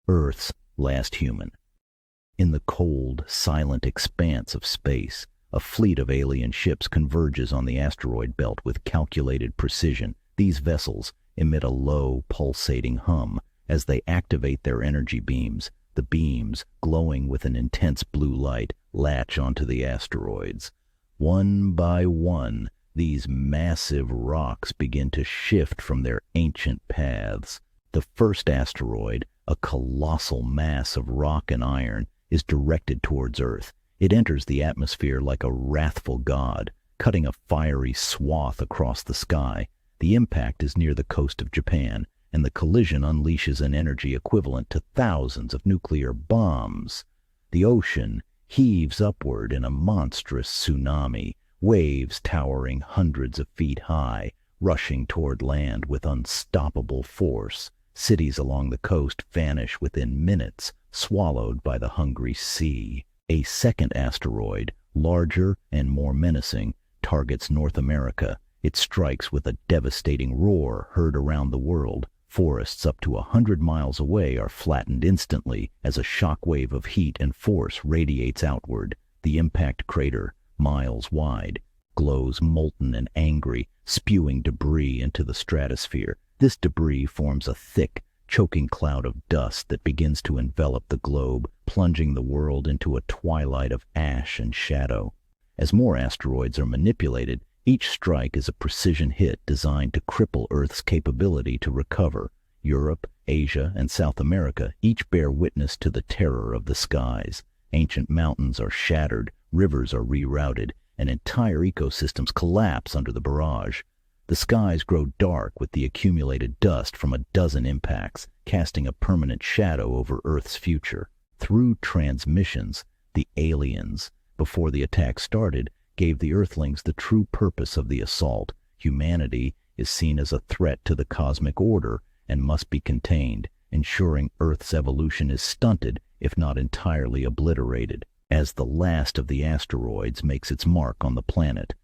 Earth's last human. In the cold, silent expanse of space, a fleet of alien ships converges on the asteroid belt with calculated precision. These vessels emit a low, pulsating hum as they activate their energy beams. The beams, glowing with an intense blue light, latch onto the asteroids. One by one, these massive rocks begin to shift from their ancient paths. The first asteroid, a colossal mass of rock and iron, is directed towards Earth. It enters the atmosphere like a wrathful god, cutting a fiery swath across the sky. The impact is near the coast of Japan, and the collision unleashes an energy equivalent to thousands of nuclear bombs. The ocean heaves upward in a monstrous tsunami, waves towering hundreds of feet high, rushing toward land with unstoppable force. Cities along the coast vanish within minutes, swallowed by the hungry sea. A second asteroid, larger and more menacing, targets North America. It strikes with a devastating roar heard around the world. Forests up to 100 miles away are flattened instantly as a shockwave of heat and force radiates outward. The impact crater, miles wide, glows molten and angry, spewing debris into the stratosphere. This debris forms a thick, choking cloud of dust that begins to envelop the globe, plunging the world into a twilight of ash and shadow. As more asteroids are manipulated, each strike is a precision hit designed to cripple Earth's capability to recover. Europe, Asia, and South America each bear witness to the terror of the skies. Ancient mountains are shattered, rivers are rerouted, and entire ecosystems collapse under the barrage. The skies grow dark with the accumulated dust from a dozen impacts, casting a permanent shadow over Earth's future. Through transmissions, the aliens, before the attack started, gave the Earthlings the true purpose of the assault. Humanity is seen as a threat to the cosmic order and must be contained, ensuring Earth's evolution is stunted, if not entirely obliterated. As the last of the asteroids makes its mark on the planet,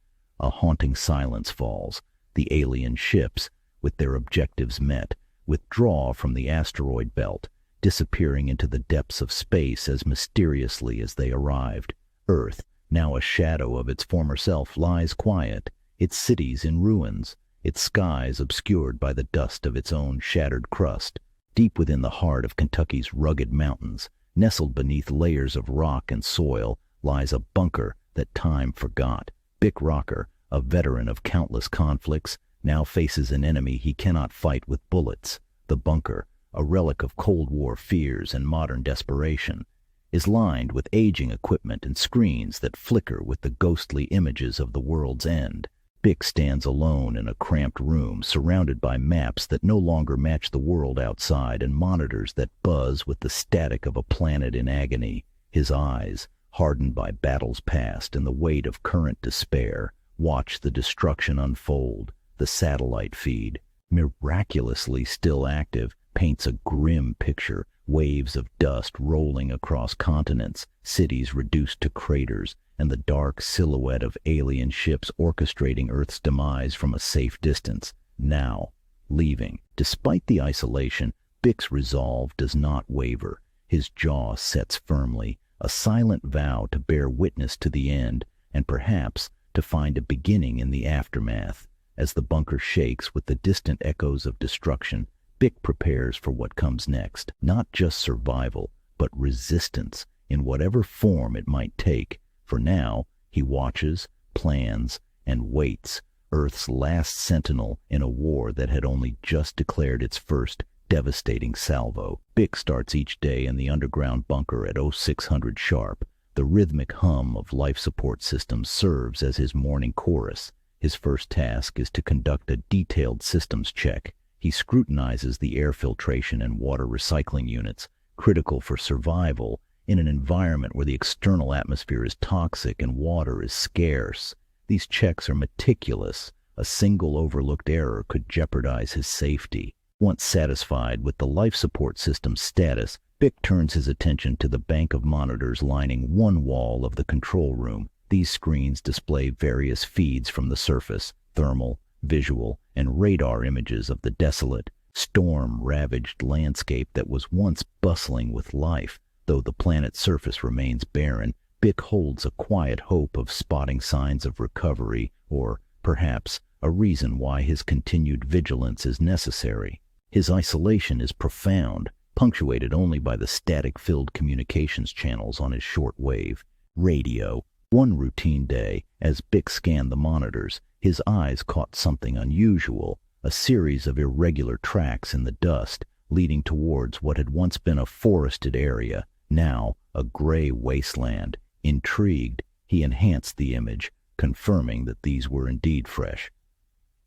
a haunting silence falls. The alien ships, with their objectives met, withdraw from the asteroid belt, disappearing into the depths of space as mysteriously as they arrived. Earth, now a shadow of its former self, lies quiet, its cities in ruins, its skies obscured by the dust of its own shattered crust. Deep within the heart of Kentucky's rugged mountains, nestled beneath layers of rock and soil, lies a bunker that time forgot. Bick Rocker, a veteran of countless conflicts, now faces an enemy he cannot fight with bullets. The bunker, a relic of Cold War fears and modern desperation, is lined with aging equipment and screens that flicker with the ghostly images of the world's end. Bick stands alone in a cramped room surrounded by maps that no longer match the world outside and monitors that buzz with the static of a planet in agony. His eyes, hardened by battles past and the weight of current despair, watch the destruction unfold. The satellite feed, miraculously still active, paints a grim picture. Waves of dust rolling across continents, cities reduced to craters, and the dark silhouette of alien ships orchestrating Earth's demise from a safe distance. Now, leaving. Despite the isolation, Bick's resolve does not waver. His jaw sets firmly, a silent vow to bear witness to the end, and perhaps to find a beginning in the aftermath. As the bunker shakes with the distant echoes of destruction, Bick prepares for what comes next. Not just survival, but resistance, in whatever form it might take. For now, he watches, plans, and waits, Earth's last sentinel in a war that had only just declared its first devastating salvo. Bick starts each day in the underground bunker at 0600 sharp. The rhythmic hum of life support systems serves as his morning chorus. His first task is to conduct a detailed systems check. He scrutinizes the air filtration and water recycling units, critical for survival in an environment where the external atmosphere is toxic and water is scarce. These checks are meticulous. A single overlooked error could jeopardize his safety. Once satisfied with the life support system's status, Bick turns his attention to the bank of monitors lining one wall of the control room. These screens display various feeds from the surface, thermal, visual, and radar images of the desolate, storm-ravaged landscape that was once bustling with life. Though the planet's surface remains barren, Bick holds a quiet hope of spotting signs of recovery, or perhaps a reason why his continued vigilance is necessary. His isolation is profound, punctuated only by the static-filled communications channels on his shortwave radio. One routine day, as Bick scanned the monitors, his eyes caught something unusual, a series of irregular tracks in the dust leading towards what had once been a forested area, now a gray wasteland. Intrigued, he enhanced the image, confirming that these were indeed fresh.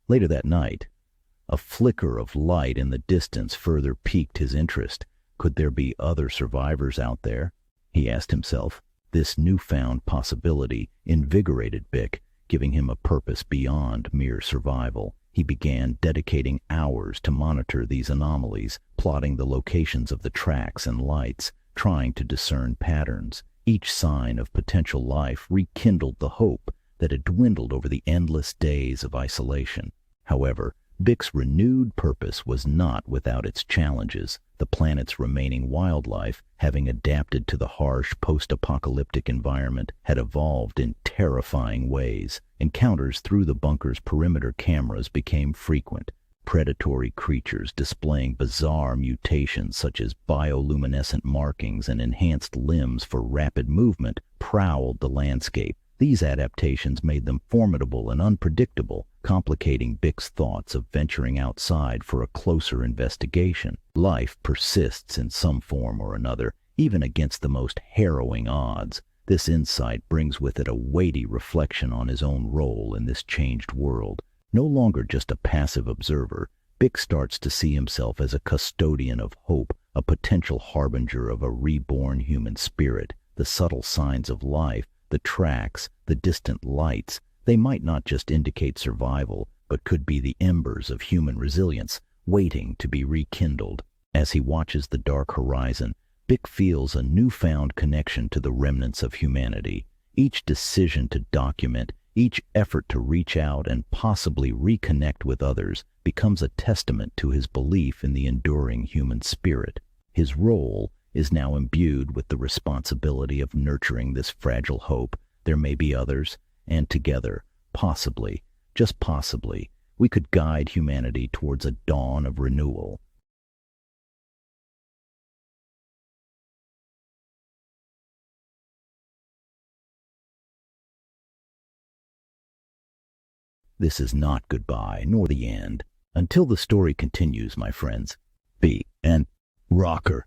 Later that night, a flicker of light in the distance further piqued his interest. Could there be other survivors out there? He asked himself. This newfound possibility invigorated Bick, giving him a purpose beyond mere survival. He began dedicating hours to monitor these anomalies, plotting the locations of the tracks and lights, trying to discern patterns. Each sign of potential life rekindled the hope that had dwindled over the endless days of isolation. However, Bick's renewed purpose was not without its challenges. The planet's remaining wildlife, having adapted to the harsh post-apocalyptic environment, had evolved in terrifying ways. Encounters through the bunker's perimeter cameras became frequent. Predatory creatures displaying bizarre mutations such as bioluminescent markings and enhanced limbs for rapid movement prowled the landscape. These adaptations made them formidable and unpredictable, complicating Bick's thoughts of venturing outside for a closer investigation. Life persists in some form or another, even against the most harrowing odds. This insight brings with it a weighty reflection on his own role in this changed world. No longer just a passive observer, Bick starts to see himself as a custodian of hope, a potential harbinger of a reborn human spirit. The subtle signs of life, the tracks, the distant lights, they might not just indicate survival, but could be the embers of human resilience, waiting to be rekindled. As he watches the dark horizon, Bick feels a newfound connection to the remnants of humanity. Each decision to document, each effort to reach out and possibly reconnect with others becomes a testament to his belief in the enduring human spirit. His role is now imbued with the responsibility of nurturing this fragile hope. There may be others, and together, possibly, just possibly, we could guide humanity towards a dawn of renewal. This is not goodbye, nor the end. Until the story continues, my friends, be an rocker.